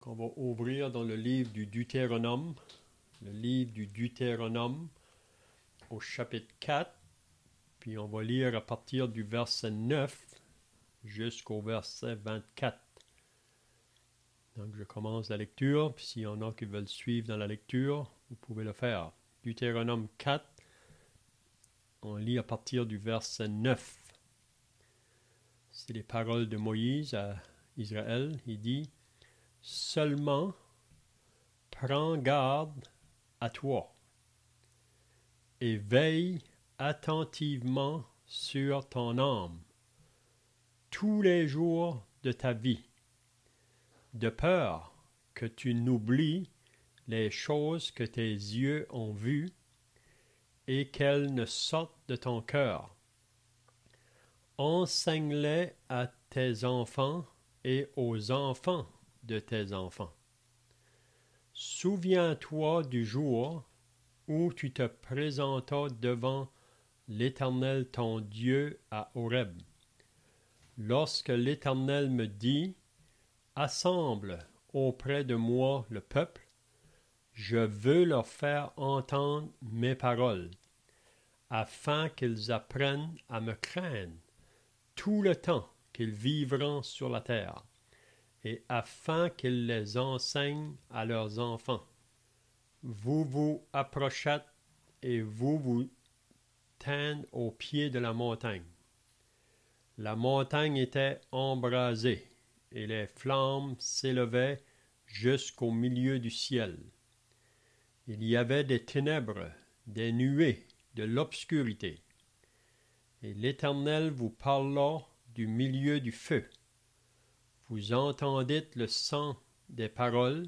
qu'on va ouvrir dans le livre du Deutéronome, au chapitre 4, puis on va lire à partir du verset 9 jusqu'au verset 24. Donc je commence la lecture, puis s'il y en a qui veulent suivre dans la lecture, vous pouvez le faire. Deutéronome 4, on lit à partir du verset 9. C'est les paroles de Moïse à Israël. Il dit « Seulement, prends garde à toi et veille attentivement sur ton âme tous les jours de ta vie, de peur que tu n'oublies les choses que tes yeux ont vues et qu'elles ne sortent de ton cœur. Enseigne-les à tes enfants et aux enfants de tes enfants. Souviens-toi du jour où tu te présentas devant l'Éternel ton Dieu à Horeb, lorsque l'Éternel me dit « Assemble auprès de moi le peuple, je veux leur faire entendre mes paroles, afin qu'ils apprennent à me craindre tout le temps qu'ils vivront sur la terre, et afin qu'ils les enseignent à leurs enfants. Vous vous approchâtes et vous vous tîntes au pied de la montagne. La montagne était embrasée, et les flammes s'élevaient jusqu'au milieu du ciel. Il y avait des ténèbres, des nuées, de l'obscurité. Et l'Éternel vous parla du milieu du feu. Vous entendîtes le son des paroles,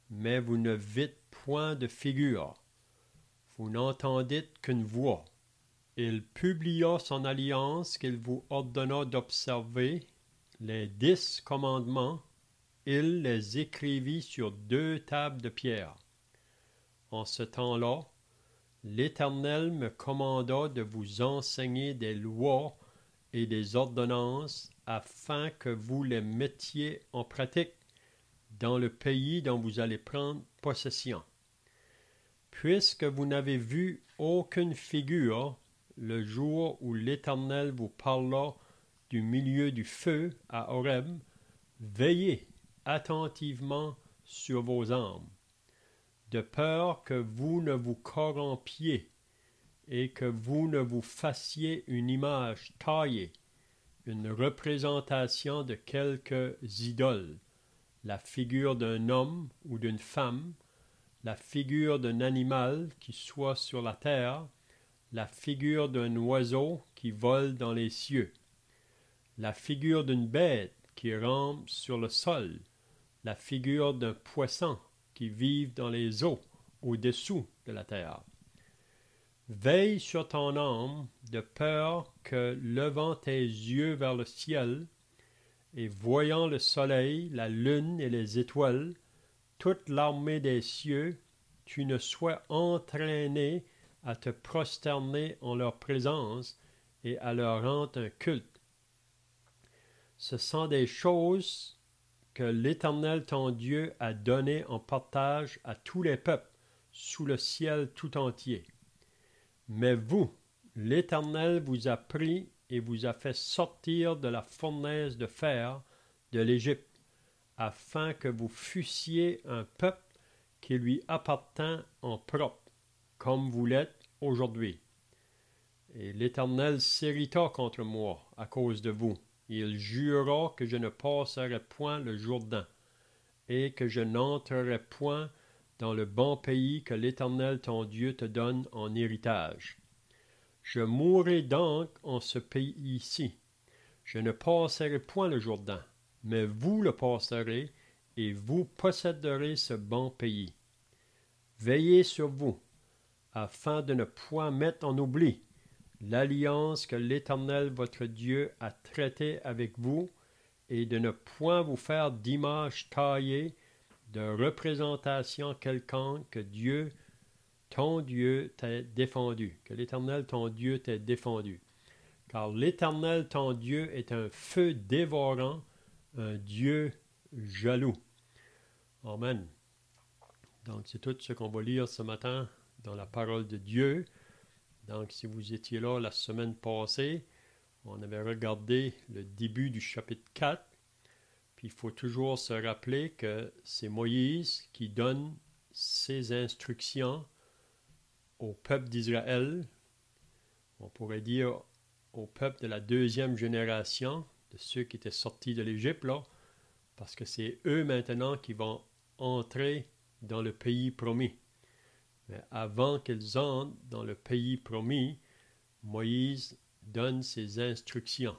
mais vous ne vîtes point de figure. Vous n'entendîtes qu'une voix. Il publia son alliance qu'il vous ordonna d'observer, les 10 commandements. Il les écrivit sur 2 tables de pierre. En ce temps-là, l'Éternel me commanda de vous enseigner des lois et des ordonnances afin que vous les mettiez en pratique dans le pays dont vous allez prendre possession. Puisque vous n'avez vu aucune figure le jour où l'Éternel vous parla du milieu du feu à Horeb, veillez attentivement sur vos âmes, de peur que vous ne vous corrompiez et que vous ne vous fassiez une image taillée, une représentation de quelques idoles, la figure d'un homme ou d'une femme, la figure d'un animal qui soit sur la terre, la figure d'un oiseau qui vole dans les cieux, la figure d'une bête qui rampe sur le sol, la figure d'un poisson qui vit dans les eaux au-dessous de la terre. Veille sur ton âme, de peur que, levant tes yeux vers le ciel, et voyant le soleil, la lune et les étoiles, toute l'armée des cieux, tu ne sois entraîné à te prosterner en leur présence et à leur rendre un culte. Ce sont des choses que l'Éternel ton Dieu a données en partage à tous les peuples sous le ciel tout entier. Mais vous, l'Éternel vous a pris et vous a fait sortir de la fournaise de fer de l'Égypte, afin que vous fussiez un peuple qui lui appartint en propre, comme vous l'êtes aujourd'hui. Et l'Éternel s'irrita contre moi à cause de vous. Il jura que je ne passerai point le Jourdain, et que je n'entrerai point dans le bon pays que l'Éternel ton Dieu te donne en héritage. Je mourrai donc en ce pays-ci. Je ne passerai point le Jourdain, mais vous le passerez, et vous posséderez ce bon pays. Veillez sur vous, afin de ne point mettre en oubli l'alliance que l'Éternel votre Dieu a traitée avec vous, et de ne point vous faire d'image taillée, de représentation quelconque que Dieu, ton Dieu, t'ait défendu, que l'Éternel ton Dieu t'ait défendu. Car l'Éternel ton Dieu est un feu dévorant, un Dieu jaloux. Amen. Donc, c'est tout ce qu'on va lire ce matin dans la parole de Dieu. Donc, si vous étiez là la semaine passée, on avait regardé le début du chapitre 4. Puis, il faut toujours se rappeler que c'est Moïse qui donne ses instructions au peuple d'Israël. On pourrait dire au peuple de la deuxième génération, de ceux qui étaient sortis de l'Égypte, là, parce que c'est eux maintenant qui vont entrer dans le pays promis. Mais avant qu'ils entrent dans le pays promis, Moïse donne ses instructions.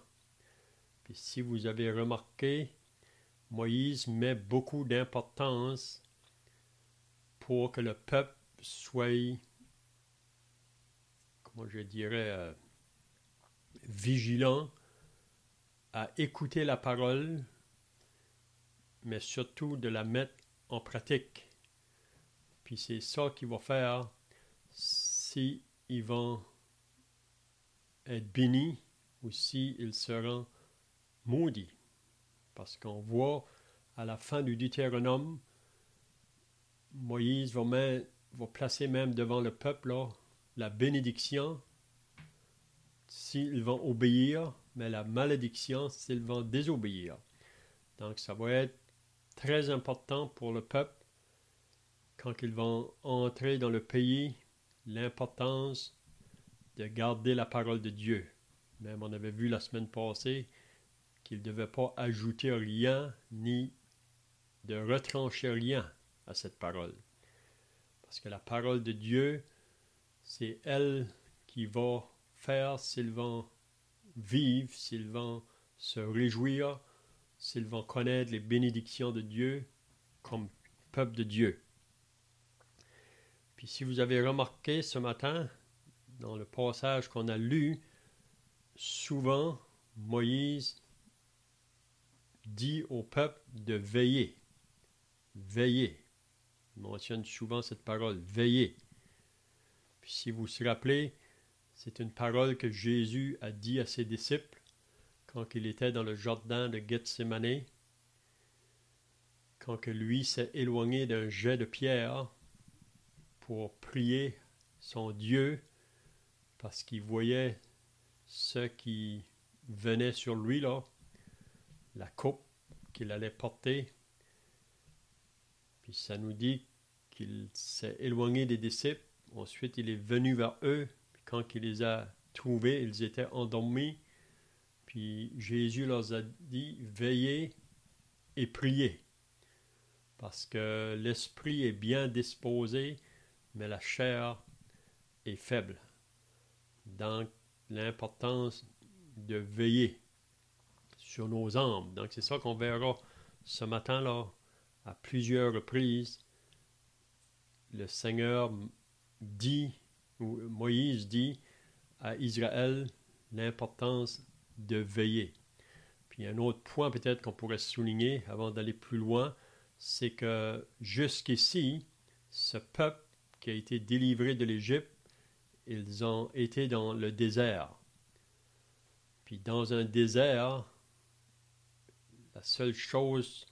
Puis si vous avez remarqué, Moïse met beaucoup d'importance pour que le peuple soit, comment je dirais, vigilant à écouter la parole, mais surtout de la mettre en pratique. Puis c'est ça qu'il va faire si ils vont être bénis ou si ils seront maudits. Parce qu'on voit à la fin du Deutéronome, Moïse va placer même devant le peuple là, la bénédiction s'ils vont obéir, mais la malédiction s'ils vont désobéir. Donc ça va être très important pour le peuple quand ils vont entrer dans le pays, l'importance de garder la parole de Dieu. Même on avait vu la semaine passée qu'ils ne devaient pas ajouter rien ni de retrancher rien à cette parole. Parce que la parole de Dieu, c'est elle qui va faire s'ils vont vivre, s'ils vont se réjouir, s'ils vont connaître les bénédictions de Dieu comme peuple de Dieu. Puis si vous avez remarqué ce matin, dans le passage qu'on a lu, souvent Moïse dit au peuple de veiller. Veiller. Il mentionne souvent cette parole, veiller. Puis si vous vous rappelez, c'est une parole que Jésus a dit à ses disciples quand il était dans le jardin de Gethsémane, quand que lui s'est éloigné d'un jet de pierre pour prier son Dieu parce qu'il voyait ce qui venait sur lui, là, la coupe qu'il allait porter. Puis ça nous dit qu'il s'est éloigné des disciples. Ensuite, il est venu vers eux. Puis quand il les a trouvés, ils étaient endormis. Puis Jésus leur a dit, veillez et priez. Parce que l'esprit est bien disposé, mais la chair est faible. Donc, l'importance de veiller sur nos âmes. Donc, c'est ça qu'on verra ce matin-là, à plusieurs reprises. Le Seigneur dit, ou Moïse dit à Israël l'importance de veiller. Puis un autre point peut-être qu'on pourrait souligner avant d'aller plus loin, c'est que jusqu'ici, ce peuple qui a été délivré de l'Égypte, ils ont été dans le désert. Puis dans un désert, la seule chose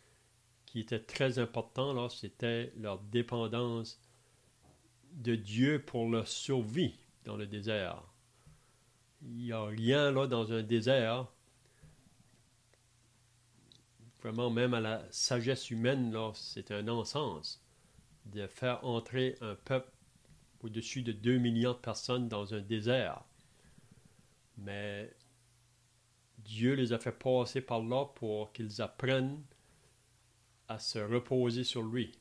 qui était très importante, là, c'était leur dépendance de Dieu pour leur survie dans le désert. Il n'y a rien là dans un désert, vraiment même à la sagesse humaine, là, c'est un non-sens de faire entrer un peuple au-dessus de 2 millions de personnes dans un désert. Mais Dieu les a fait passer par là pour qu'ils apprennent à se reposer sur lui,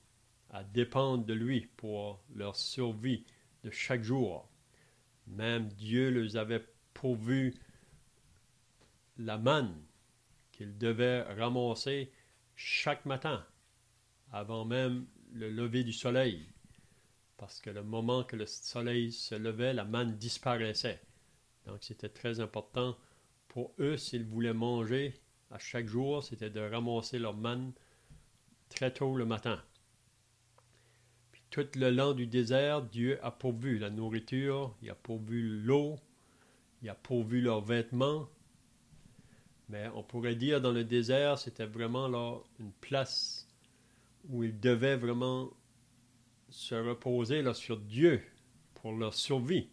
à dépendre de lui pour leur survie de chaque jour. Même Dieu les avait pourvu la manne qu'ils devaient ramasser chaque matin, avant même le lever du soleil. Parce que le moment que le soleil se levait, la manne disparaissait. Donc c'était très important pour eux, s'ils voulaient manger à chaque jour, c'était de ramasser leur manne très tôt le matin. Puis tout le long du désert, Dieu a pourvu la nourriture, il a pourvu l'eau, il a pourvu leurs vêtements. Mais on pourrait dire dans le désert, c'était vraiment là une place où ils devaient vraiment se reposer là, sur Dieu pour leur survie.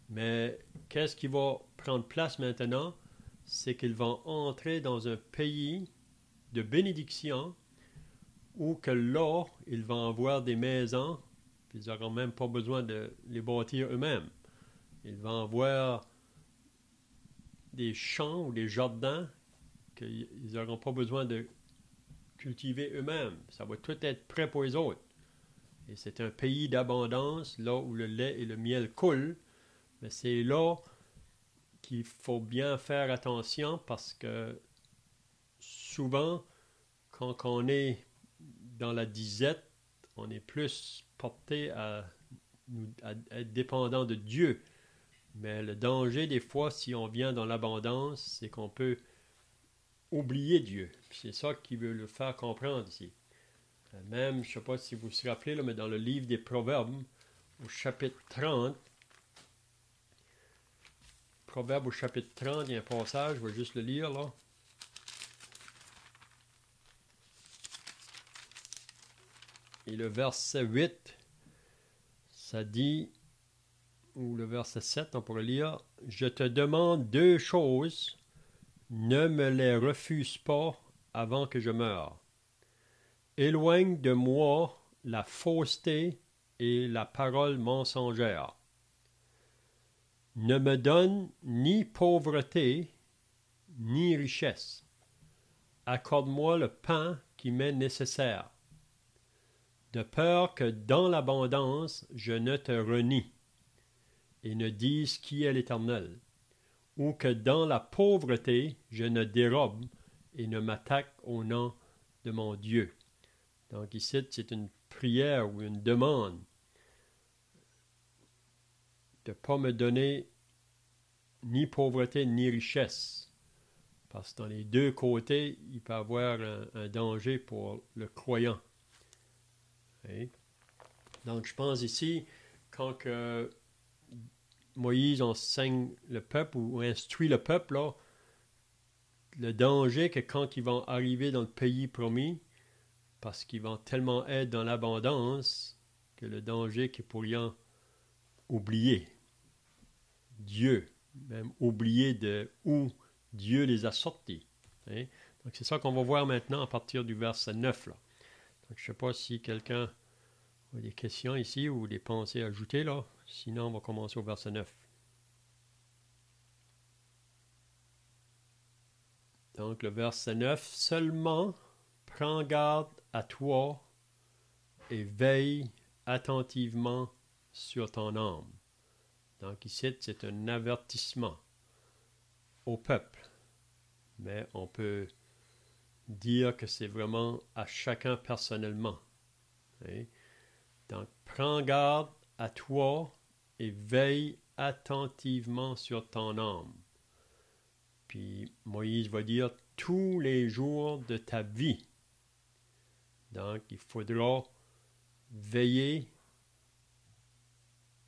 Mais qu'est-ce qui va prendre place maintenant? C'est qu'ils vont entrer dans un pays de bénédiction où que là, ils vont avoir des maisons, puis ils n'auront même pas besoin de les bâtir eux-mêmes. Ils vont avoir des champs ou des jardins qu'ils n'auront pas besoin de cultiver eux-mêmes. Ça va tout être prêt pour les autres. Et c'est un pays d'abondance, là où le lait et le miel coulent. Mais c'est là qu'il faut bien faire attention parce que souvent, quand on est dans la disette, on est plus porté à être dépendant de Dieu. Mais le danger, des fois, si on vient dans l'abondance, c'est qu'on peut oublier Dieu. C'est ça qu'il veut le faire comprendre ici. Même, je ne sais pas si vous vous rappelez, là, mais dans le livre des Proverbes, au chapitre 30, Proverbes au chapitre 30, il y a un passage, je vais juste le lire là. Et le verset 8, ça dit, ou le verset 7, on pourrait lire, « Je te demande deux choses, ne me les refuse pas avant que je meure. Éloigne de moi la fausseté et la parole mensongère. Ne me donne ni pauvreté, ni richesse. Accorde-moi le pain qui m'est nécessaire, de peur que dans l'abondance je ne te renie, et ne dise qui est l'Éternel, ou que dans la pauvreté je ne dérobe et ne m'attaque au nom de mon Dieu. » Donc ici, c'est une prière ou une demande de ne pas me donner ni pauvreté ni richesse. Parce que dans les deux côtés, il peut y avoir un danger pour le croyant. Okay? Donc je pense ici, quand que Moïse enseigne le peuple ou instruit le peuple, là, le danger que quand ils vont arriver dans le pays promis, parce qu'ils vont tellement être dans l'abondance, que le danger qu'ils pourraient oublier Dieu, même oublier de où Dieu les a sortis. Hein? Donc c'est ça qu'on va voir maintenant à partir du verset 9. Là. Donc, je ne sais pas si quelqu'un a des questions ici ou des pensées ajoutées là. Sinon, on va commencer au verset 9. Donc le verset 9, « Seulement prends garde à toi et veille attentivement sur ton âme. » Donc ici, c'est un avertissement au peuple. Mais on peut dire que c'est vraiment à chacun personnellement. Hein? Donc, prends garde à toi et veille attentivement sur ton âme. Puis Moïse va dire tous les jours de ta vie. Donc, il faudra veiller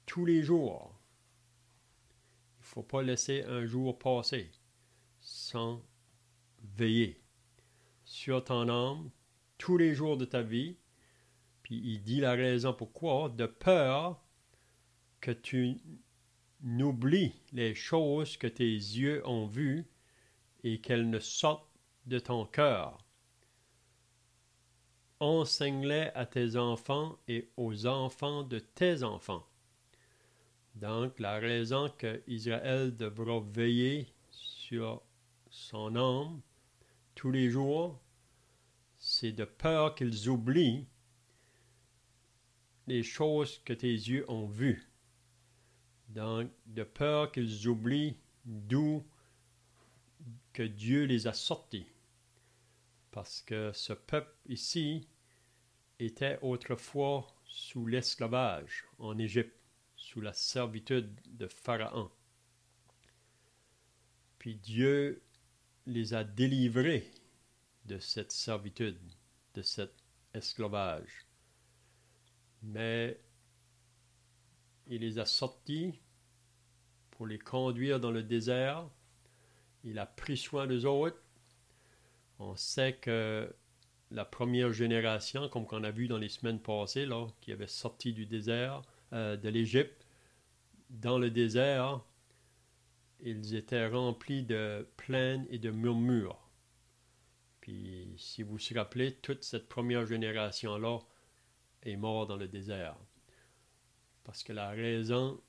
tous les jours. Il ne faut pas laisser un jour passer sans veiller sur ton âme tous les jours de ta vie. Puis il dit la raison pourquoi, de peur que tu n'oublies les choses que tes yeux ont vues et qu'elles ne sortent de ton cœur. Enseigne-les à tes enfants et aux enfants de tes enfants. Donc, la raison que Israël devra veiller sur son âme tous les jours, c'est de peur qu'ils oublient les choses que tes yeux ont vues. Donc, de peur qu'ils oublient d'où que Dieu les a sortis. Parce que ce peuple ici était autrefois sous l'esclavage en Égypte, sous la servitude de Pharaon. Puis Dieu les a délivrés de cette servitude, de cet esclavage. Mais il les a sortis pour les conduire dans le désert. Il a pris soin d'eux autres. On sait que la première génération, comme qu'on a vu dans les semaines passées, là, qui avait sorti du désert, de l'Égypte. Dans le désert, ils étaient remplis de plaintes et de murmures. Puis, si vous vous rappelez, toute cette première génération-là est morte dans le désert. Parce que la raison,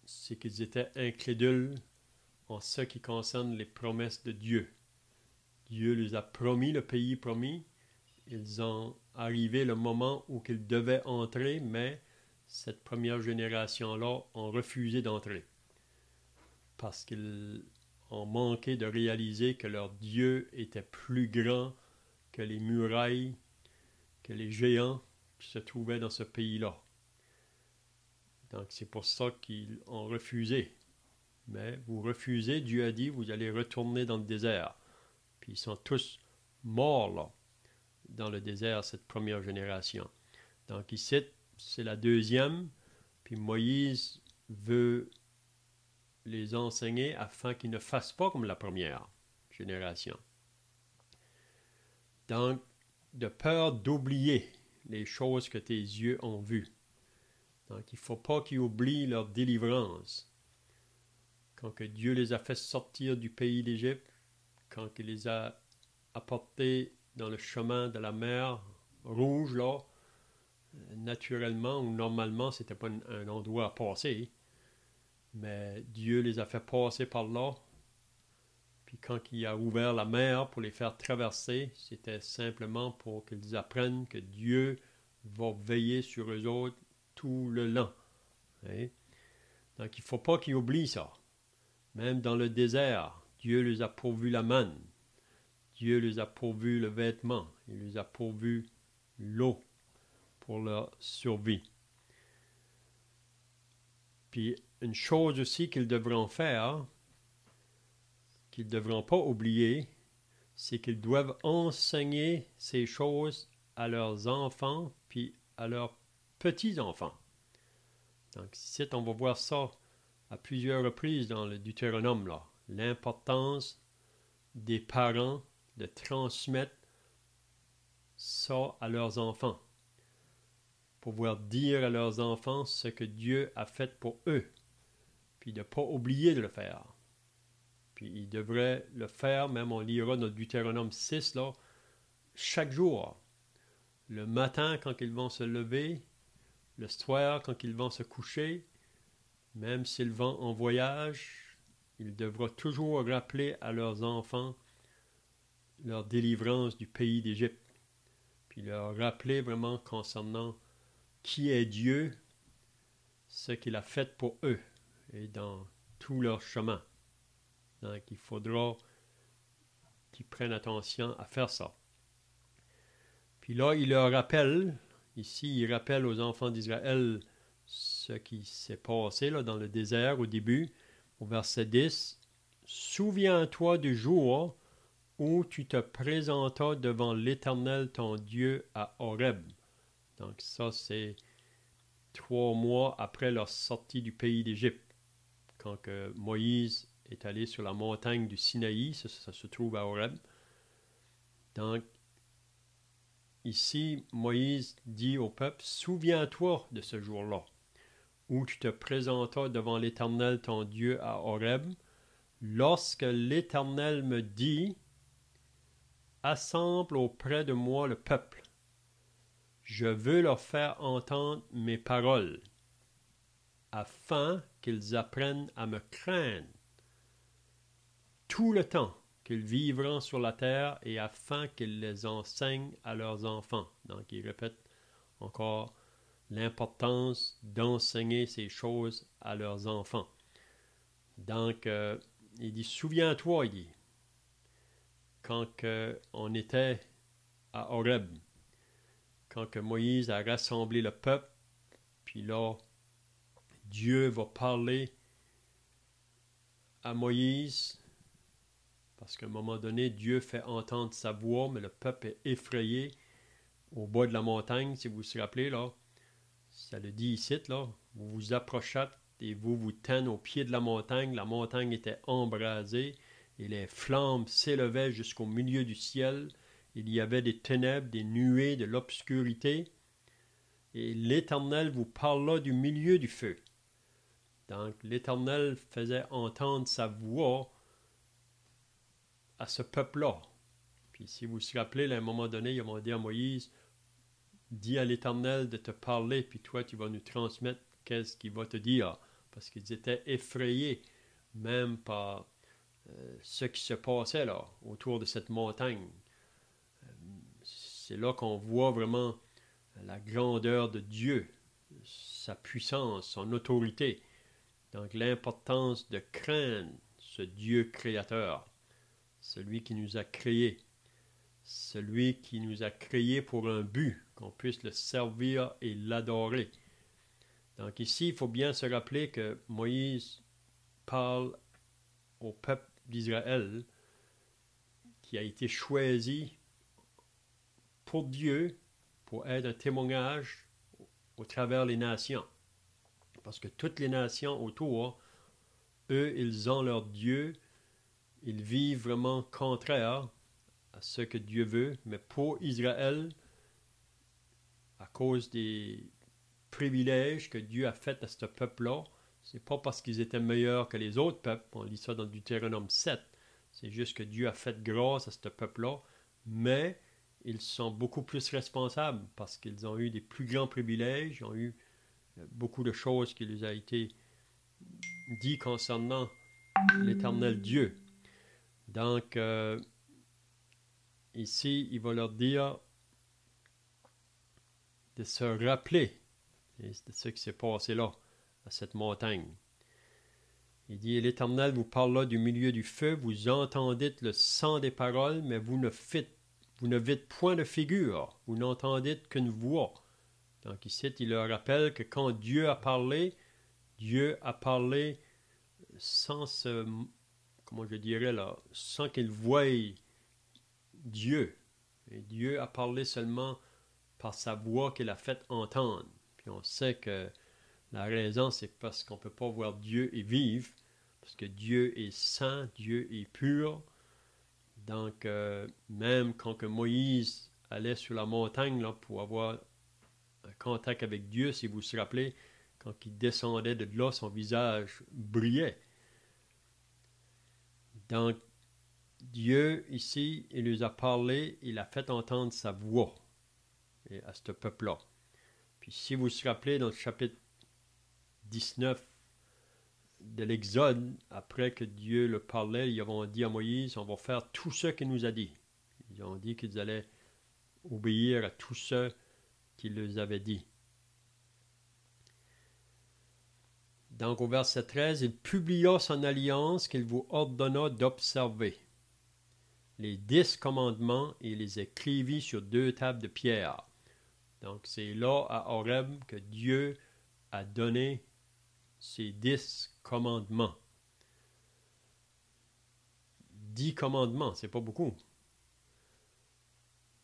c'est qu'ils étaient incrédules en ce qui concerne les promesses de Dieu. Dieu les a promis le pays promis. Ils ont arrivé le moment où ils devaient entrer, mais cette première génération-là ont refusé d'entrer. Parce qu'ils ont manqué de réaliser que leur Dieu était plus grand que les murailles, que les géants qui se trouvaient dans ce pays-là. Donc c'est pour ça qu'ils ont refusé. Mais vous refusez, Dieu a dit, vous allez retourner dans le désert. Puis ils sont tous morts là, dans le désert, cette première génération. Donc ici, c'est la deuxième. Puis Moïse veut les enseigner afin qu'ils ne fassent pas comme la première génération. Donc, de peur d'oublier les choses que tes yeux ont vues. Donc, il ne faut pas qu'ils oublient leur délivrance. Quand que Dieu les a fait sortir du pays d'Égypte, quand il les a apportés dans le chemin de la mer Rouge, là, naturellement ou normalement, ce n'était pas un endroit à passer, mais Dieu les a fait passer par là. Puis quand il a ouvert la mer pour les faire traverser, c'était simplement pour qu'ils apprennent que Dieu va veiller sur eux autres tout le long. Hein? Donc il ne faut pas qu'ils oublient ça. Même dans le désert, Dieu les a pourvu la manne. Dieu les a pourvu le vêtement. Il les a pourvu l'eau pour leur survie. Puis une chose aussi qu'ils devront faire, qu'ils ne devront pas oublier, c'est qu'ils doivent enseigner ces choses à leurs enfants puis à leurs petits-enfants. Donc ici, on va voir ça à plusieurs reprises dans le Deutéronome, là. L'importance des parents de transmettre ça à leurs enfants. Pouvoir dire à leurs enfants ce que Dieu a fait pour eux. Puis de ne pas oublier de le faire. Puis ils devraient le faire, même on lira dans le Deutéronome 6, là, chaque jour. Le matin quand ils vont se lever, le soir quand ils vont se coucher, même s'ils vont en voyage, ils devront toujours rappeler à leurs enfants leur délivrance du pays d'Égypte. Puis leur rappeler vraiment concernant qui est Dieu, ce qu'il a fait pour eux et dans tout leur chemin. Donc il faudra qu'ils prennent attention à faire ça. Puis là, il leur rappelle, ici, il rappelle aux enfants d'Israël ce qui s'est passé là, dans le désert au début, au verset 10. « Souviens-toi du jour où tu te présentas devant l'Éternel ton Dieu à Horeb. » Donc ça, c'est 3 mois après leur sortie du pays d'Égypte, quand que Moïse est allé sur la montagne du Sinaï, ça se trouve à Horeb. Donc, ici, Moïse dit au peuple, « Souviens-toi de ce jour-là, où tu te présentas devant l'Éternel ton Dieu à Horeb, lorsque l'Éternel me dit, assemble auprès de moi le peuple. Je veux leur faire entendre mes paroles, afin qu'ils apprennent à me craindre tout le temps qu'ils vivront sur la terre et afin qu'ils les enseignent à leurs enfants. » Donc, il répète encore l'importance d'enseigner ces choses à leurs enfants. Donc, il dit, souviens-toi, il dit, quand on était à Horeb, quand que Moïse a rassemblé le peuple, puis là, Dieu va parler à Moïse, parce qu'à un moment donné, Dieu fait entendre sa voix, mais le peuple est effrayé au bas de la montagne, si vous vous rappelez, là. Ça le dit ici, là. Vous vous approchez et vous vous tenez au pied de la montagne était embrasée, et les flammes s'élevaient jusqu'au milieu du ciel, il y avait des ténèbres, des nuées, de l'obscurité, et l'Éternel vous parla du milieu du feu. Donc l'Éternel faisait entendre sa voix à ce peuple-là. Puis si vous vous rappelez, à un moment donné, ils ont dit à Moïse, dis à l'Éternel de te parler, puis toi, tu vas nous transmettre qu'est-ce qu'il va te dire. Parce qu'ils étaient effrayés, même par ce qui se passait là, autour de cette montagne. C'est là qu'on voit vraiment la grandeur de Dieu, sa puissance, son autorité. Donc l'importance de craindre ce Dieu créateur, celui qui nous a créés, celui qui nous a créés pour un but, qu'on puisse le servir et l'adorer. Donc ici, il faut bien se rappeler que Moïse parle au peuple d'Israël qui a été choisi pour Dieu, pour être un témoignage au travers les nations. Parce que toutes les nations autour, eux, ils ont leur Dieu, ils vivent vraiment contraire à ce que Dieu veut, mais pour Israël, à cause des privilèges que Dieu a fait à ce peuple-là, c'est pas parce qu'ils étaient meilleurs que les autres peuples, on lit ça dans Deutéronome 7, c'est juste que Dieu a fait grâce à ce peuple-là, mais ils sont beaucoup plus responsables parce qu'ils ont eu des plus grands privilèges, ils ont eu beaucoup de choses qui leur ont été dites concernant l'Éternel Dieu. Donc, ici, il va leur dire de se rappeler de ce qui s'est passé là, à cette montagne. Il dit, l'Éternel vous parla du milieu du feu, vous entendîtes le son des paroles, mais vous ne vîtes point de figure, vous n'entendîtes qu'une voix. Donc ici, il leur rappelle que quand Dieu a parlé sans ce, comment je dirais là, sans qu'il voie Dieu. Et Dieu a parlé seulement par sa voix qu'il a fait entendre. Puis on sait que la raison, c'est parce qu'on ne peut pas voir Dieu et vivre, parce que Dieu est saint, Dieu est pur. Donc, même quand que Moïse allait sur la montagne là, pour avoir un contact avec Dieu, si vous vous rappelez, quand il descendait de là, son visage brillait. Donc, Dieu, ici, il nous a parlé, il a fait entendre sa voix à ce peuple-là. Puis si vous vous rappelez, dans le chapitre 19 de l'Exode, après que Dieu le parlait, ils ont dit à Moïse, on va faire tout ce qu'il nous a dit. Ils ont dit qu'ils allaient obéir à tout ce qu'il leur avait dit. Donc au verset 13, il publia son alliance qu'il vous ordonna d'observer. Les 10 commandements, et les écrivit sur 2 tables de pierre. Donc c'est là à Horeb que Dieu a donné ces 10 commandements. 10 commandements, c'est pas beaucoup.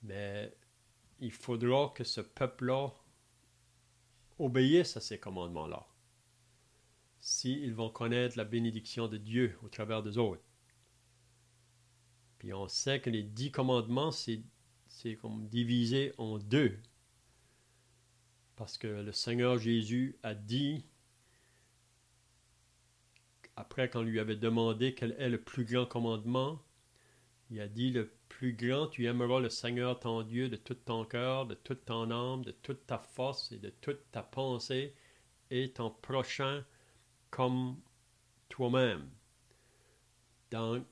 Mais il faudra que ce peuple-là obéisse à ces commandements-là, s'ils vont connaître la bénédiction de Dieu au travers des autres. Puis on sait que les 10 commandements, c'est comme divisé en 2. Parce que le Seigneur Jésus a dit, après qu'on lui avait demandé quel est le plus grand commandement, il a dit, le plus grand, tu aimeras le Seigneur ton Dieu de tout ton cœur, de toute ton âme, de toute ta force et de toute ta pensée, et ton prochain comme toi-même. Donc,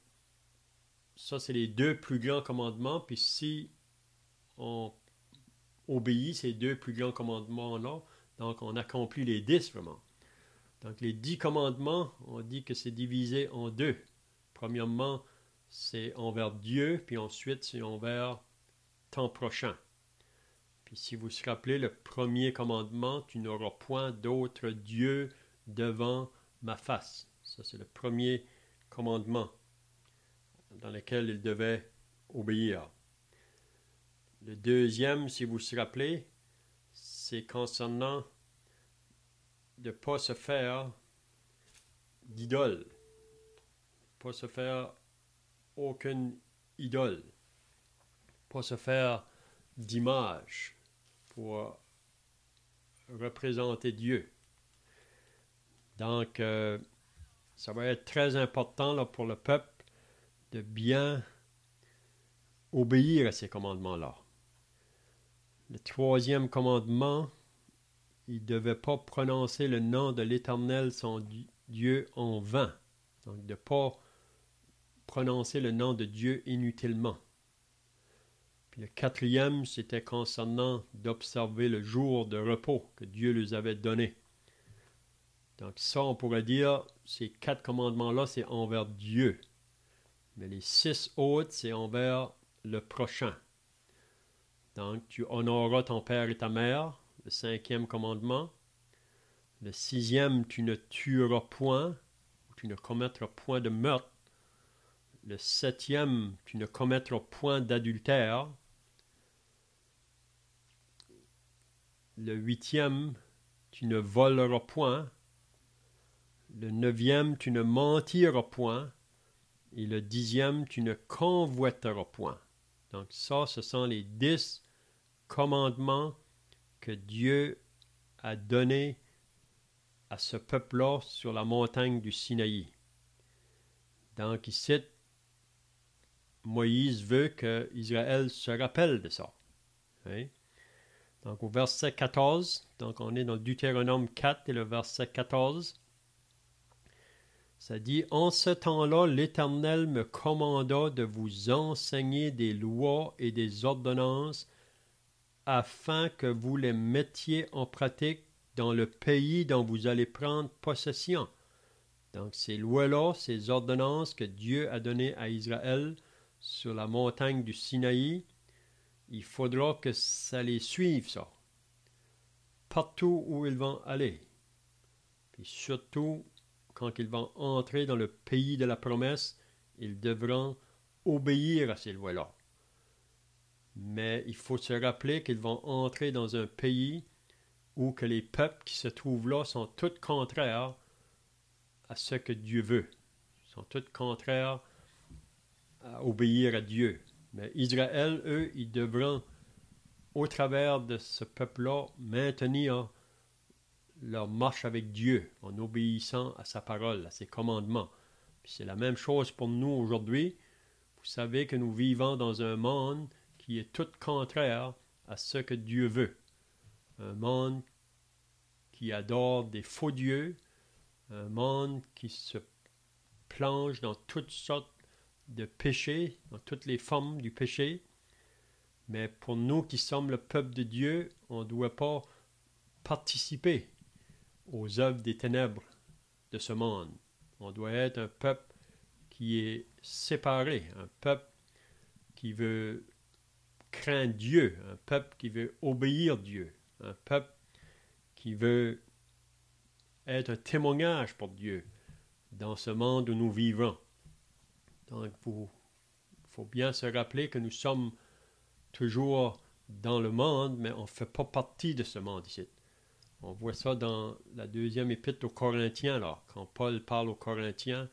ça, c'est les 2 plus grands commandements. Puis si on obéit ces 2 plus grands commandements-là, donc on accomplit les 10 vraiment. Donc les 10 commandements, on dit que c'est divisé en 2. Premièrement, c'est envers Dieu, puis ensuite c'est envers ton prochain. Puis si vous vous rappelez, le premier commandement, tu n'auras point d'autre Dieu devant ma face. Ça, c'est le premier commandement dans lequel il devait obéir. Le deuxième, si vous vous rappelez, c'est concernant de ne pas se faire d'idole, pas se faire aucune idole. pas se faire d'image pour représenter Dieu. Donc, ça va être très important là, pour le peuple de bien obéir à ces commandements-là. Le troisième commandement, il ne devait pas prononcer le nom de l'Éternel, son Dieu, en vain. Donc, de ne pas prononcer le nom de Dieu inutilement. Puis le quatrième, c'était concernant d'observer le jour de repos que Dieu leur avait donné. Donc ça, on pourrait dire, ces 4 commandements-là, c'est envers Dieu. Mais les 6 autres, c'est envers le prochain. Donc, tu honoreras ton père et ta mère, le 5e commandement. Le 6e, tu ne tueras point, ou tu ne commettras point de meurtre. Le 7e, tu ne commettras point d'adultère. Le 8e, tu ne voleras point. Le 9e, tu ne mentiras point. Et le 10e, tu ne convoiteras point. Donc ça, ce sont les 10 commandements que Dieu a donnés à ce peuple-là sur la montagne du Sinaï. Donc ici, Moïse veut que Israël se rappelle de ça. Oui? Donc au verset 14, donc on est dans Deutéronome 4 et le verset 14, ça dit « En ce temps-là, l'Éternel me commanda de vous enseigner des lois et des ordonnances afin que vous les mettiez en pratique dans le pays dont vous allez prendre possession. » Donc ces lois-là, ces ordonnances que Dieu a données à Israël sur la montagne du Sinaï, il faudra que ça les suive, ça. Partout où ils vont aller. Puis surtout, quand ils vont entrer dans le pays de la promesse, ils devront obéir à ces lois-là. Mais il faut se rappeler qu'ils vont entrer dans un pays où que les peuples qui se trouvent là sont tous contraires à ce que Dieu veut. Ils sont tous contraires à obéir à Dieu. Mais Israël, eux, ils devront, au travers de ce peuple-là, maintenir leur marche avec Dieu en obéissant à sa parole, à ses commandements. Puis c'est la même chose pour nous aujourd'hui. Vous savez que nous vivons dans un monde qui est tout contraire à ce que Dieu veut. Un monde qui adore des faux dieux, un monde qui se plonge dans toutes sortes de péchés, dans toutes les formes du péché. Mais pour nous qui sommes le peuple de Dieu, on ne doit pas participer aux œuvres des ténèbres de ce monde. On doit être un peuple qui est séparé, un peuple qui veut craindre Dieu, un peuple qui veut obéir Dieu, un peuple qui veut être un témoignage pour Dieu dans ce monde où nous vivons. Donc, il faut bien se rappeler que nous sommes toujours dans le monde, mais on ne fait pas partie de ce monde ici. On voit ça dans la 2e épître aux Corinthiens, là, quand Paul parle aux Corinthiens,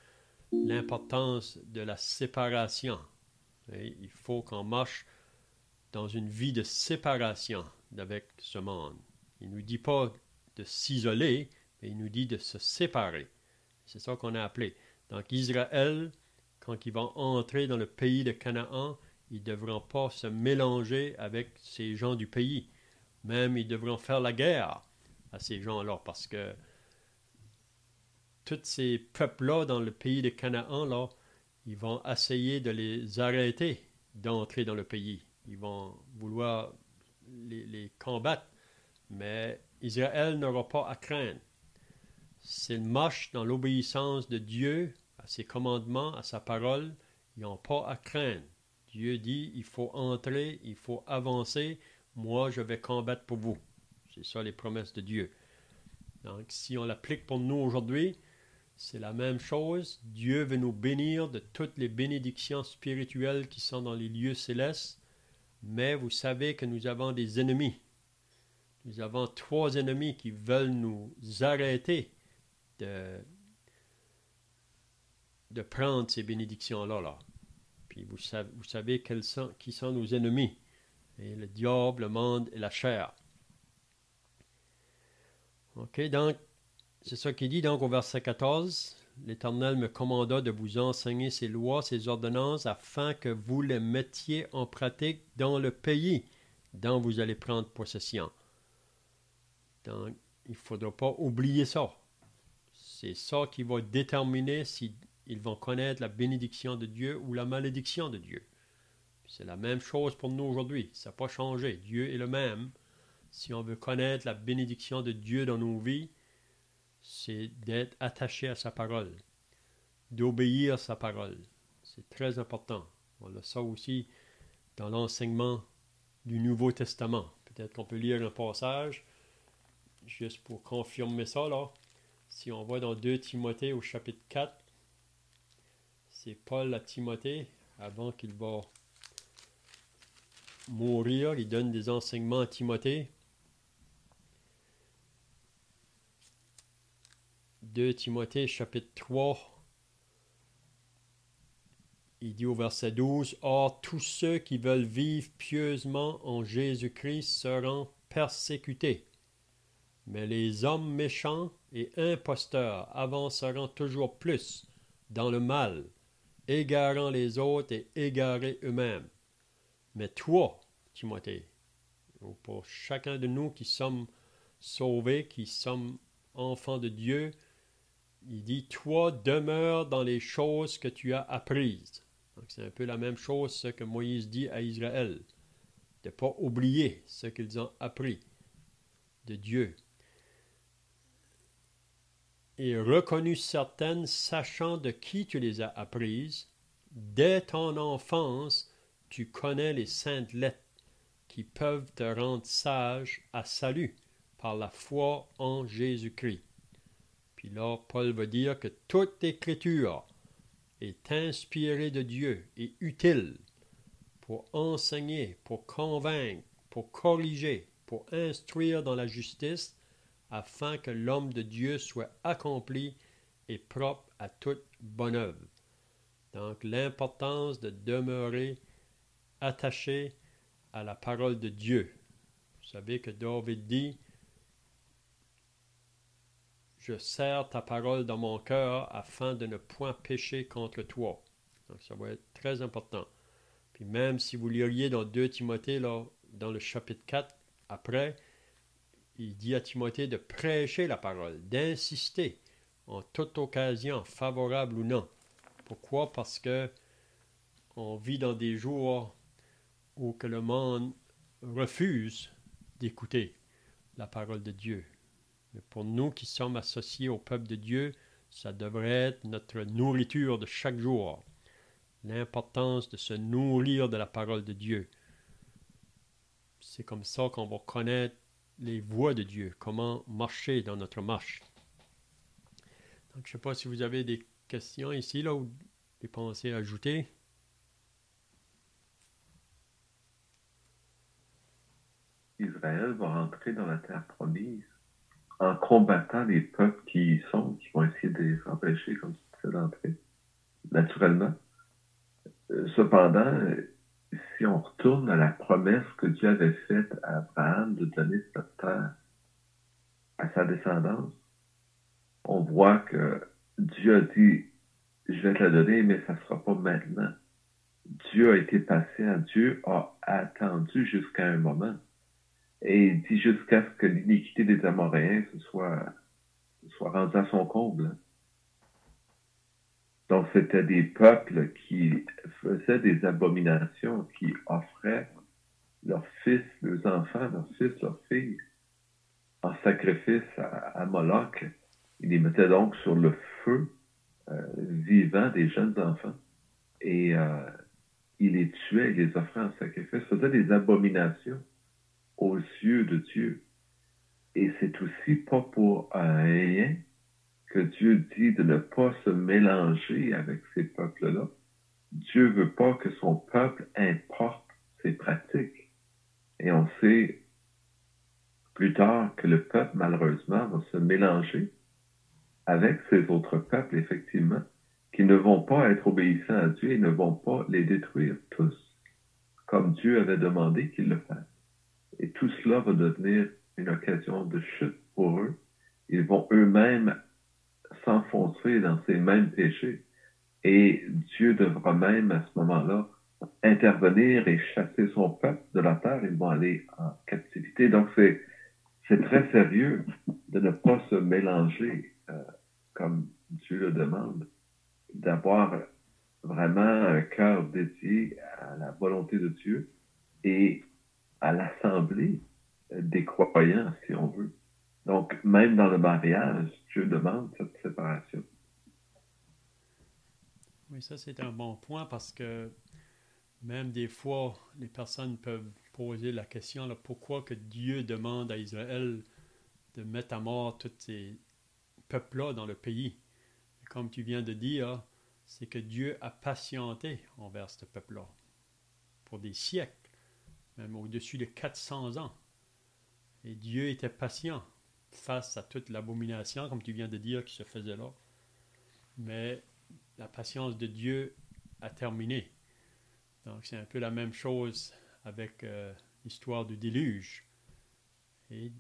l'importance de la séparation. Et il faut qu'on marche dans une vie de séparation avec ce monde. Il ne nous dit pas de s'isoler, mais il nous dit de se séparer. C'est ça qu'on a appelé. Donc Israël, quand ils vont entrer dans le pays de Canaan, ils ne devront pas se mélanger avec ces gens du pays. Même ils devront faire la guerre à ces gens-là, parce que tous ces peuples-là dans le pays de Canaan, là, ils vont essayer de les arrêter d'entrer dans le pays. Ils vont vouloir les combattre, mais Israël n'aura pas à craindre. S'ils marchent dans l'obéissance de Dieu, à ses commandements, à sa parole, ils n'ont pas à craindre. Dieu dit, il faut entrer, il faut avancer, moi je vais combattre pour vous. C'est ça les promesses de Dieu. Donc si on l'applique pour nous aujourd'hui, c'est la même chose. Dieu veut nous bénir de toutes les bénédictions spirituelles qui sont dans les lieux célestes, mais vous savez que nous avons des ennemis. Nous avons 3 ennemis qui veulent nous arrêter de prendre ces bénédictions-là. Puis vous savez qui sont nos ennemis. Et le diable, le monde et la chair. OK, donc, c'est ça qu'il dit donc au verset 14. L'Éternel me commanda de vous enseigner ses lois, ses ordonnances, afin que vous les mettiez en pratique dans le pays dont vous allez prendre possession. Donc, il ne faudra pas oublier ça. C'est ça qui va déterminer s'ils vont connaître la bénédiction de Dieu ou la malédiction de Dieu. C'est la même chose pour nous aujourd'hui. Ça n'a pas changé. Dieu est le même. Si on veut connaître la bénédiction de Dieu dans nos vies, c'est d'être attaché à sa parole, d'obéir à sa parole. C'est très important. On a ça aussi dans l'enseignement du Nouveau Testament. Peut-être qu'on peut lire un passage, juste pour confirmer ça, là. Si on va dans 2 Timothée au chapitre 4, c'est Paul à Timothée, avant qu'il va mourir, il donne des enseignements à Timothée. 2 Timothée chapitre 3, il dit au verset 12, « Or, tous ceux qui veulent vivre pieusement en Jésus-Christ seront persécutés. Mais les hommes méchants et imposteurs avanceront toujours plus dans le mal, égarant les autres et égarés eux-mêmes. Mais toi, Timothée, pour chacun de nous qui sommes sauvés, qui sommes enfants de Dieu, il dit, toi, demeure dans les choses que tu as apprises. » Donc, c'est un peu la même chose ce que Moïse dit à Israël, de ne pas oublier ce qu'ils ont appris de Dieu. Et reconnu certaines, sachant de qui tu les as apprises, dès ton enfance, tu connais les saintes lettres qui peuvent te rendre sage à salut par la foi en Jésus-Christ. Puis là, Paul va dire que toute écriture est inspirée de Dieu et utile pour enseigner, pour convaincre, pour corriger, pour instruire dans la justice, afin que l'homme de Dieu soit accompli et propre à toute bonne œuvre. Donc, l'importance de demeurer attaché à la parole de Dieu. Vous savez que David dit, « Je serre ta parole dans mon cœur afin de ne point pécher contre toi. » Donc, ça va être très important. Puis même si vous liriez dans 2 Timothée, là, dans le chapitre 4, après, il dit à Timothée de prêcher la parole, d'insister en toute occasion, favorable ou non. Pourquoi? Parce que on vit dans des jours où que le monde refuse d'écouter la parole de Dieu. Mais pour nous qui sommes associés au peuple de Dieu, ça devrait être notre nourriture de chaque jour. L'importance de se nourrir de la parole de Dieu. C'est comme ça qu'on va connaître les voies de Dieu, comment marcher dans notre marche. Donc, je ne sais pas si vous avez des questions ici, là, ou des pensées à ajouter. Israël va rentrer dans la terre promise en combattant les peuples qui y sont, qui vont essayer de les empêcher, comme tu disais, d'entrer, naturellement. Cependant, si on retourne à la promesse que Dieu avait faite à Abraham de donner cette terre à sa descendance, on voit que Dieu a dit, je vais te la donner, mais ça ne sera pas maintenant. Dieu a été patient, Dieu a attendu jusqu'à un moment. Et il dit jusqu'à ce que l'iniquité des Amoréens soit rendue à son comble. Donc, c'était des peuples qui faisaient des abominations, qui offraient leurs fils, leurs enfants, leurs fils, leurs filles, en sacrifice à Moloch. Ils les mettaient donc sur le feu vivant des jeunes enfants. Et ils les tuaient, ils les offraient en sacrifice. Ils faisaient des abominations aux yeux de Dieu. Et c'est aussi pas pour rien que Dieu dit de ne pas se mélanger avec ces peuples-là. Dieu veut pas que son peuple importe ses pratiques. Et on sait plus tard que le peuple, malheureusement, va se mélanger avec ces autres peuples, effectivement, qui ne vont pas être obéissants à Dieu et ne vont pas les détruire tous, comme Dieu avait demandé qu'ils le fassent. Et tout cela va devenir une occasion de chute pour eux. Ils vont eux-mêmes s'enfoncer dans ces mêmes péchés. Et Dieu devra même, à ce moment-là, intervenir et chasser son peuple de la terre. Ils vont aller en captivité. Donc, c'est très sérieux de ne pas se mélanger comme Dieu le demande, d'avoir vraiment un cœur dédié à la volonté de Dieu et à l'assemblée des croyants, si on veut. Donc, même dans le mariage, Dieu demande cette séparation. Oui, ça c'est un bon point parce que même des fois, les personnes peuvent poser la question là, pourquoi que Dieu demande à Israël de mettre à mort tous ces peuples-là dans le pays. Et comme tu viens de dire, c'est que Dieu a patienté envers ce peuple-là pour des siècles, même au-dessus de 400 ans. Et Dieu était patient face à toute l'abomination, comme tu viens de dire, qui se faisait là. Mais la patience de Dieu a terminé. Donc c'est un peu la même chose avec l'histoire du déluge. Et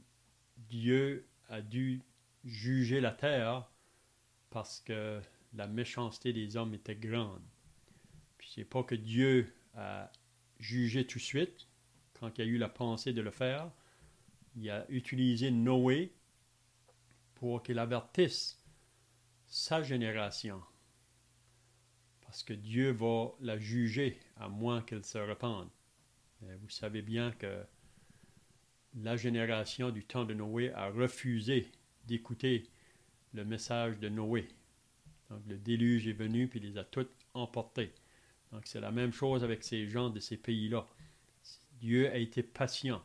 Dieu a dû juger la terre parce que la méchanceté des hommes était grande. Puis c'est pas que Dieu a jugé tout de suite, quand il a eu la pensée de le faire. Il a utilisé Noé pour qu'il avertisse sa génération. Parce que Dieu va la juger à moins qu'elle se repente. Et vous savez bien que la génération du temps de Noé a refusé d'écouter le message de Noé. Donc le déluge est venu puis il les a tous emportés. Donc c'est la même chose avec ces gens de ces pays-là. Dieu a été patient.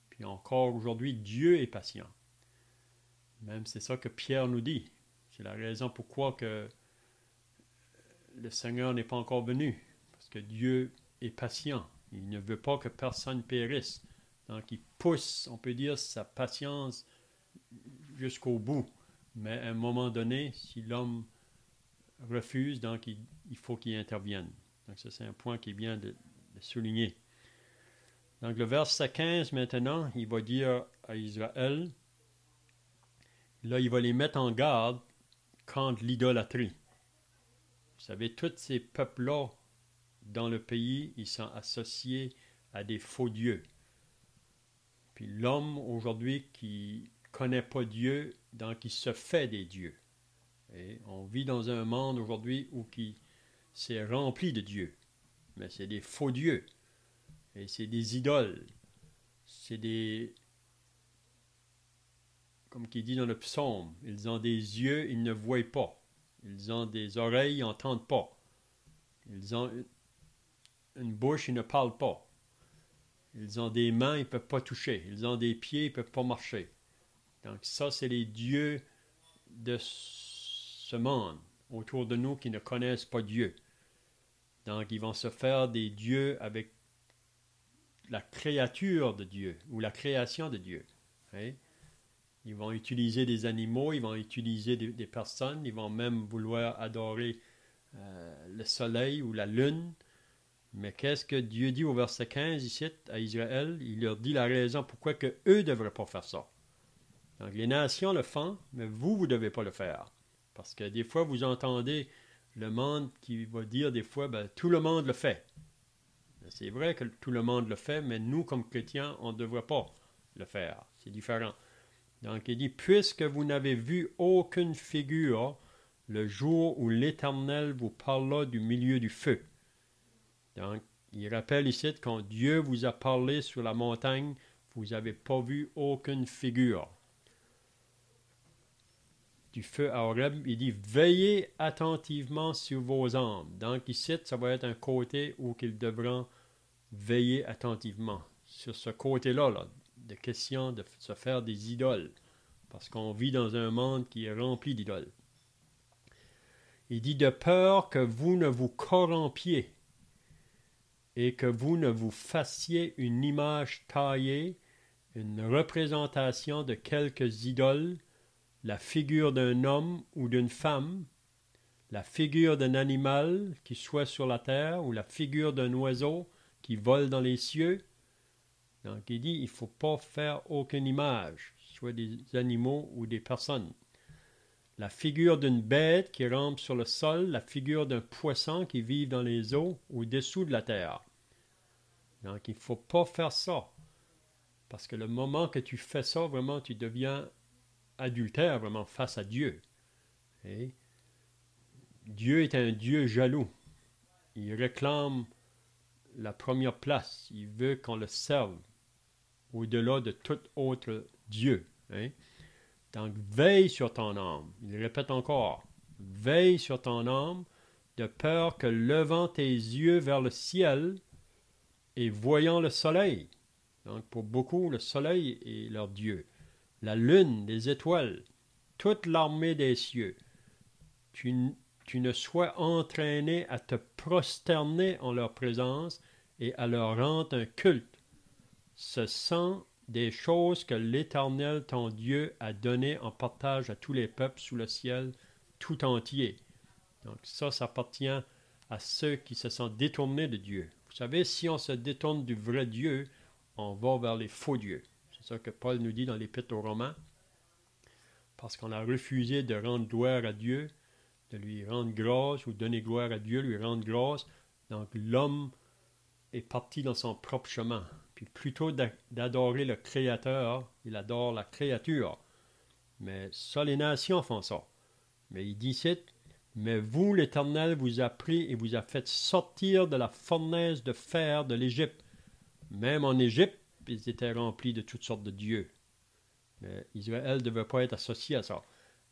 Puis encore aujourd'hui, Dieu est patient. Même c'est ça que Pierre nous dit. C'est la raison pourquoi que le Seigneur n'est pas encore venu. Parce que Dieu est patient. Il ne veut pas que personne périsse. Donc il pousse, on peut dire, sa patience jusqu'au bout. Mais à un moment donné, si l'homme refuse, donc il faut qu'il intervienne. Donc ça, c'est un point qui est bien de souligner. Donc le verset 15 maintenant, il va dire à Israël, là il va les mettre en garde contre l'idolâtrie. Vous savez, tous ces peuples-là dans le pays, ils sont associés à des faux dieux. Puis l'homme aujourd'hui qui ne connaît pas Dieu, donc il se fait des dieux. Et on vit dans un monde aujourd'hui où c'est rempli de dieux. Mais c'est des faux dieux. Et c'est des idoles. C'est des... Comme qui dit dans le psaume, ils ont des yeux, ils ne voient pas. Ils ont des oreilles, ils n'entendent pas. Ils ont une bouche, ils ne parlent pas. Ils ont des mains, ils ne peuvent pas toucher. Ils ont des pieds, ils ne peuvent pas marcher. Donc ça, c'est les dieux de ce monde autour de nous qui ne connaissent pas Dieu. Donc ils vont se faire des dieux avec la créature de Dieu ou la création de Dieu. Hein? Ils vont utiliser des animaux, ils vont utiliser des personnes, ils vont même vouloir adorer le soleil ou la lune. Mais qu'est-ce que Dieu dit au verset 15 ici à Israël? Il leur dit la raison pourquoi que eux ne devraient pas faire ça. Donc les nations le font, mais vous ne devez pas le faire. Parce que des fois, vous entendez le monde qui va dire des fois, ben, tout le monde le fait. C'est vrai que tout le monde le fait, mais nous, comme chrétiens, on ne devrait pas le faire. C'est différent. Donc, il dit, puisque vous n'avez vu aucune figure le jour où l'Éternel vous parla du milieu du feu. Donc, il rappelle ici que quand Dieu vous a parlé sur la montagne, vous n'avez pas vu aucune figure. Du feu à Horeb, il dit, veillez attentivement sur vos âmes. Donc, ici, ça va être un côté où ils devront veiller attentivement. Sur ce côté-là, là, de question de se faire des idoles. Parce qu'on vit dans un monde qui est rempli d'idoles. Il dit de peur que vous ne vous corrompiez et que vous ne vous fassiez une image taillée, une représentation de quelques idoles, la figure d'un homme ou d'une femme, la figure d'un animal qui soit sur la terre ou la figure d'un oiseau qui vole dans les cieux. Donc, il dit, il ne faut pas faire aucune image, soit des animaux ou des personnes. La figure d'une bête qui rampe sur le sol, la figure d'un poisson qui vit dans les eaux au-dessous de la terre. Donc, il ne faut pas faire ça. Parce que le moment que tu fais ça, vraiment, tu deviens adultère, vraiment, face à Dieu. Et Dieu est un Dieu jaloux. Il réclame la première place. Il veut qu'on le serve au-delà de tout autre Dieu. Hein? Donc, veille sur ton âme. Il répète encore. Veille sur ton âme, de peur que levant tes yeux vers le ciel et voyant le soleil. Donc, pour beaucoup, le soleil est leur Dieu. La lune, les étoiles, toute l'armée des cieux. Tu ne sois entraîné à te prosterner en leur présence et à leur rendre un culte. Ce sont des choses que l'Éternel, ton Dieu, a données en partage à tous les peuples sous le ciel tout entier. Donc ça appartient à ceux qui se sont détournés de Dieu. Vous savez, si on se détourne du vrai Dieu, on va vers les faux dieux. C'est ça que Paul nous dit dans l'Épître aux Romains. Parce qu'on a refusé de rendre gloire à Dieu, de lui rendre grâce ou donner gloire à Dieu, lui rendre grâce. Donc l'homme est parti dans son propre chemin. Puis plutôt d'adorer le Créateur, il adore la créature. Mais ça, les nations font ça. Mais il dit ici, mais vous, l'Éternel, vous a pris et vous a fait sortir de la fournaise de fer de l'Égypte. Même en Égypte, ils étaient remplis de toutes sortes de dieux. Mais Israël ne devait pas être associé à ça.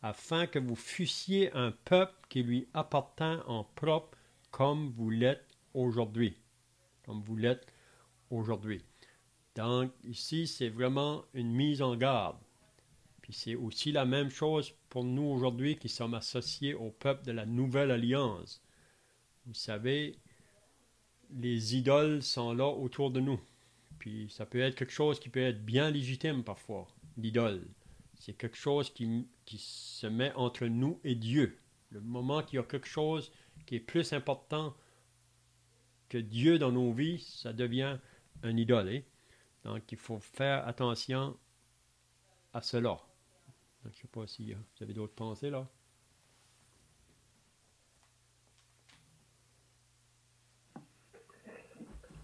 Afin que vous fussiez un peuple qui lui appartint en propre, comme vous l'êtes aujourd'hui. Comme vous l'êtes aujourd'hui. Donc, ici, c'est vraiment une mise en garde. Puis c'est aussi la même chose pour nous aujourd'hui qui sommes associés au peuple de la Nouvelle Alliance. Vous savez, les idoles sont là autour de nous. Puis ça peut être quelque chose qui peut être bien légitime parfois, l'idole. C'est quelque chose qui se met entre nous et Dieu. Le moment qu'il y a quelque chose qui est plus important que Dieu dans nos vies, ça devient un idole. Hein? Donc, il faut faire attention à cela. Donc, je ne sais pas si vous avez d'autres pensées là.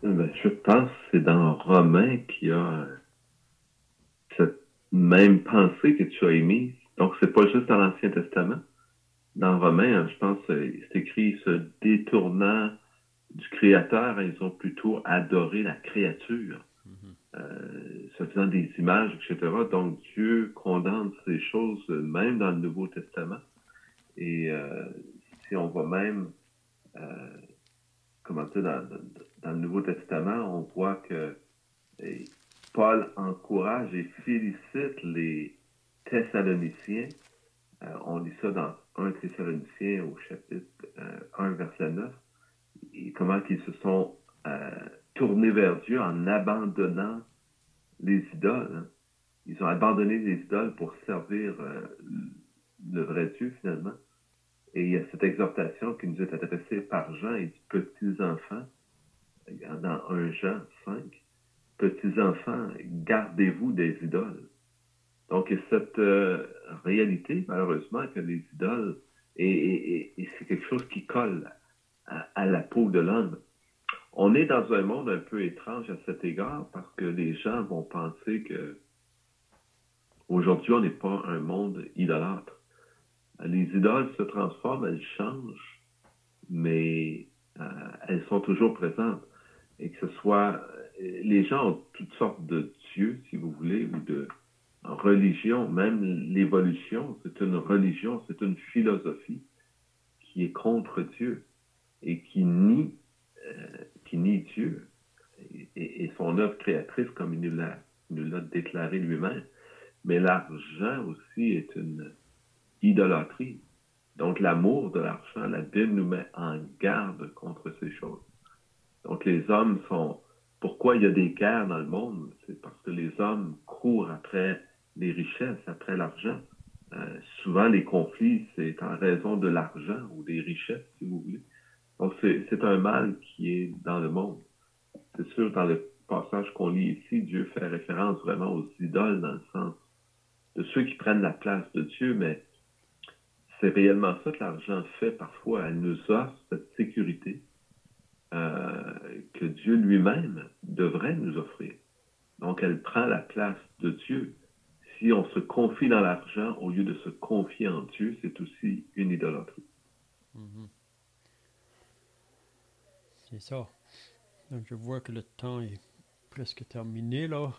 Je pense que c'est dans Romains qu'il y a cette même pensée que tu as émise. Donc, c'est pas juste dans l'Ancien Testament. Dans Romains, je pense c'est écrit se détournant du Créateur, ils ont plutôt adoré la créature, se faisant des images, etc. Donc, Dieu condamne ces choses même dans le Nouveau Testament. Et si on va même, comment dire, dans le Nouveau Testament, on voit que Paul encourage et félicite les Thessaloniciens. On lit ça dans 1 Thessaloniciens au chapitre 1, verset 9. Et comment ils se sont tournés vers Dieu en abandonnant les idoles. Hein. Ils ont abandonné les idoles pour servir le vrai Dieu, finalement. Et il y a cette exhortation qui nous est adressée par Jean et dit « Petits-enfants », dans 1 Jean 5, « Petits-enfants, gardez-vous des idoles ». Donc, il y a cette réalité, malheureusement, que les idoles, et c'est quelque chose qui colle à la peau de l'homme. On est dans un monde un peu étrange à cet égard parce que les gens vont penser que aujourd'hui, on n'est pas un monde idolâtre. Les idoles se transforment, elles changent, mais elles sont toujours présentes. Et que ce soit... les gens ont toutes sortes de dieux, si vous voulez, ou de religion. Même l'évolution, c'est une religion, c'est une philosophie qui est contre Dieu et qui nie Dieu et son œuvre créatrice comme il nous l'a déclaré lui-même. Mais l'argent aussi est une idolâtrie. Donc l'amour de l'argent, la Bible nous met en garde contre ces choses. Donc les hommes sont... Pourquoi il y a des guerres dans le monde? C'est parce que les hommes courent après les richesses, après l'argent. Souvent, les conflits, c'est en raison de l'argent ou des richesses, si vous voulez. Donc, c'est un mal qui est dans le monde. C'est sûr, dans le passage qu'on lit ici, Dieu fait référence vraiment aux idoles dans le sens de ceux qui prennent la place de Dieu, mais c'est réellement ça que l'argent fait parfois. Elle nous offre cette sécurité que Dieu lui-même devrait nous offrir. Donc, elle prend la place de Dieu. Si on se confie dans l'argent au lieu de se confier en Dieu, c'est aussi une idolâtrie. Mhm. C'est ça. Donc, je vois que le temps est presque terminé, là.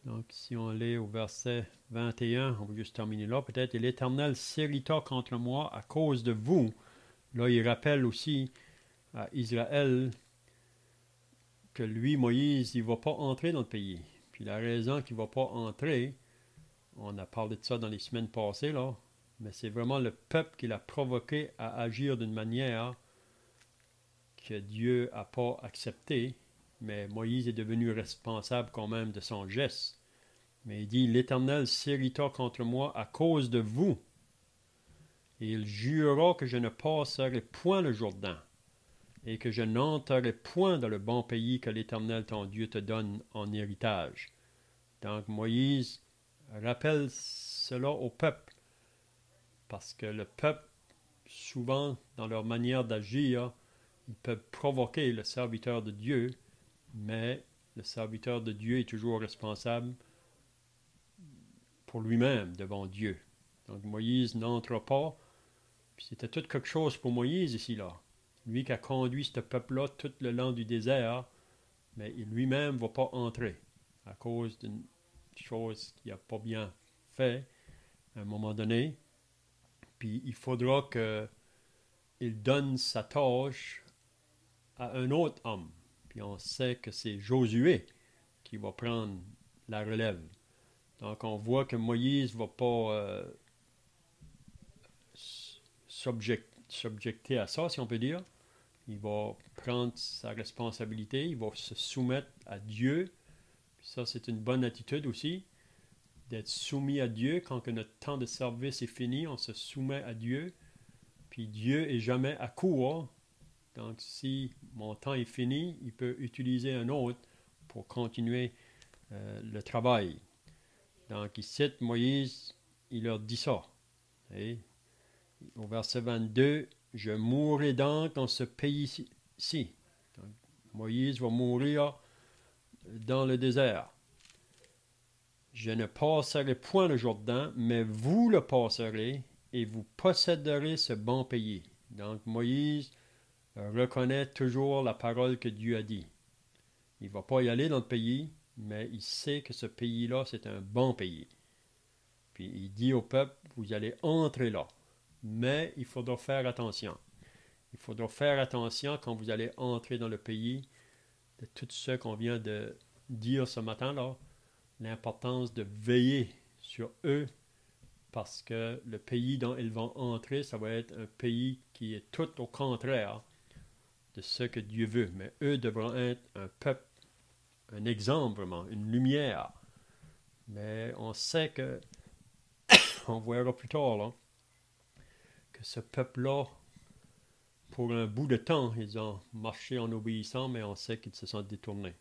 Donc, si on lit au verset 21, on va juste terminer là, peut-être. « Et l'Éternel s'irrita contre moi à cause de vous. » Là, il rappelle aussi à Israël que lui, Moïse, il ne va pas entrer dans le pays. Puis la raison qu'il ne va pas entrer, on a parlé de ça dans les semaines passées, là, mais c'est vraiment le peuple qui l'a provoqué à agir d'une manière que Dieu n'a pas acceptée, mais Moïse est devenu responsable quand même de son geste. Mais il dit, « L'Éternel s'irrita contre moi à cause de vous, et il jura que je ne passerai point le Jourdain, et que je n'entrerai point dans le bon pays que l'Éternel ton Dieu te donne en héritage. » Donc Moïse rappelle cela au peuple, parce que le peuple, souvent, dans leur manière d'agir, ils peuvent provoquer le serviteur de Dieu, mais le serviteur de Dieu est toujours responsable pour lui-même devant Dieu. Donc Moïse n'entre pas, puis c'était tout quelque chose pour Moïse ici, là. Lui qui a conduit ce peuple-là tout le long du désert, mais lui-même ne va pas entrer à cause d'une chose qu'il n'a pas bien fait à un moment donné. Puis il faudra qu'il donne sa tâche à un autre homme. Puis on sait que c'est Josué qui va prendre la relève. Donc on voit que Moïse ne va pas subjecter à ça, si on peut dire. Il va prendre sa responsabilité, il va se soumettre à Dieu. Puis ça, c'est une bonne attitude aussi, d'être soumis à Dieu. Quand notre temps de service est fini, on se soumet à Dieu. Puis Dieu est jamais à court. Donc si mon temps est fini, il peut utiliser un autre pour continuer le travail. Donc ici, Moïse, il leur dit ça. Et au verset 22, « Je mourrai donc dans ce pays-ci. » Donc, Moïse va mourir dans le désert. « Je ne passerai point le Jourdain, mais vous le passerez, et vous posséderez ce bon pays. » Donc Moïse reconnaît toujours la parole que Dieu a dit. Il ne va pas y aller dans le pays, mais il sait que ce pays-là, c'est un bon pays. Puis il dit au peuple, vous allez entrer là. Mais il faudra faire attention. Il faudra faire attention quand vous allez entrer dans le pays de tout ce qu'on vient de dire ce matin-là, l'importance de veiller sur eux parce que le pays dont ils vont entrer, ça va être un pays qui est tout au contraire de ce que Dieu veut. Mais eux devront être un peuple, un exemple vraiment, une lumière. Mais on sait que, on verra plus tard, là, que ce peuple-là, pour un bout de temps, ils ont marché en obéissant, mais on sait qu'ils se sont détournés.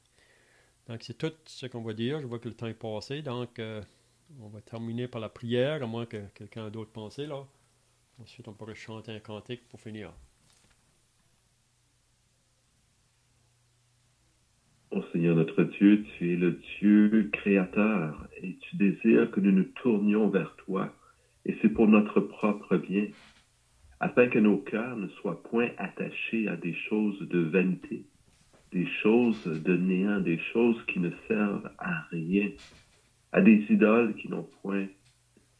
Donc, c'est tout ce qu'on va dire. Je vois que le temps est passé. Donc, on va terminer par la prière, à moins que quelqu'un d'autre pense là. Ensuite, on pourrait chanter un cantique pour finir. Ô Seigneur notre Dieu, tu es le Dieu créateur et tu désires que nous nous tournions vers toi. Et c'est pour notre propre bien, afin que nos cœurs ne soient point attachés à des choses de vanité, des choses de néant, des choses qui ne servent à rien, à des idoles qui n'ont point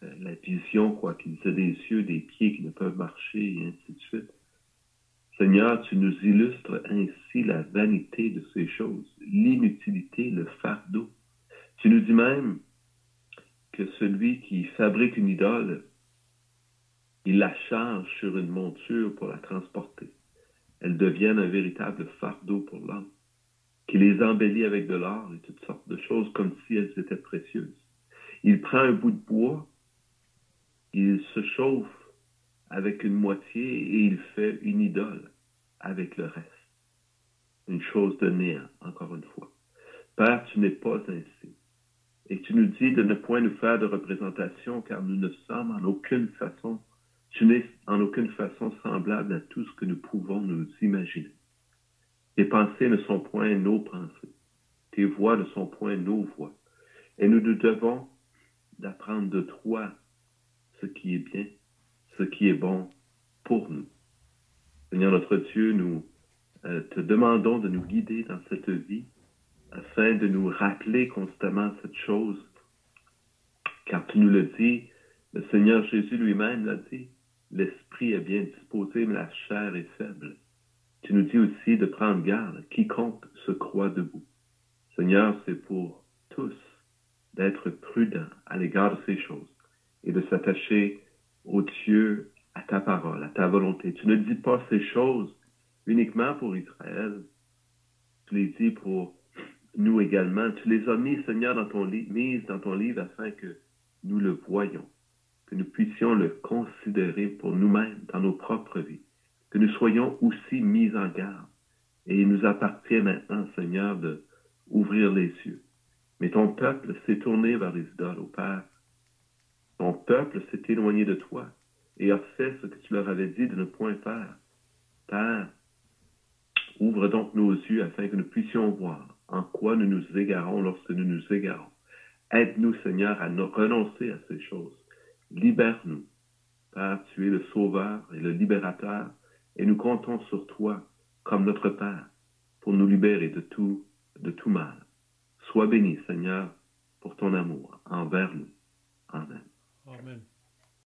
la vision, quoi, qu'ils aient des yeux, des pieds qui ne peuvent marcher, et ainsi de suite. Seigneur, tu nous illustres ainsi la vanité de ces choses, l'inutilité, le fardeau. Tu nous dis même que celui qui fabrique une idole, il la charge sur une monture pour la transporter. Elle devient un véritable fardeau pour l'homme, qui les embellit avec de l'or et toutes sortes de choses comme si elles étaient précieuses. Il prend un bout de bois Il se chauffe avec une moitié et il fait une idole avec le reste. Une chose de néant, encore une fois. Père, tu n'es pas ainsi. Et tu nous dis de ne point nous faire de représentation, car nous ne sommes en aucune façon, tu n'es en aucune façon semblable à tout ce que nous pouvons nous imaginer. Tes pensées ne sont point nos pensées. Tes voix ne sont point nos voix. Et nous nous devons d'apprendre de toi ce qui est bien, ce qui est bon pour nous. Seigneur notre Dieu, nous te demandons de nous guider dans cette vie afin de nous rappeler constamment cette chose, car tu nous le dis, le Seigneur Jésus lui-même l'a dit, l'esprit est bien disposé, mais la chair est faible. Tu nous dis aussi de prendre garde, quiconque se croit debout. Seigneur, c'est pour tous d'être prudents à l'égard de ces choses et de s'attacher au Dieu, à ta parole, à ta volonté. Tu ne dis pas ces choses uniquement pour Israël, tu les dis pour nous également. Tu les as mis, Seigneur, mises dans ton livre afin que nous le voyions, que nous puissions le considérer pour nous-mêmes dans nos propres vies, que nous soyons aussi mis en garde. Et il nous appartient maintenant, Seigneur, de ouvrir les yeux. Mais ton peuple s'est tourné vers les idoles, ô Père. Ton peuple s'est éloigné de toi et a fait ce que tu leur avais dit de ne point faire. Père, ouvre donc nos yeux afin que nous puissions voir en quoi nous nous égarons lorsque nous nous égarons. Aide-nous, Seigneur, à renoncer à ces choses. Libère-nous. Père, tu es le Sauveur et le Libérateur, et nous comptons sur toi comme notre Père pour nous libérer de tout mal. Sois béni, Seigneur, pour ton amour envers nous. Amen. Amen.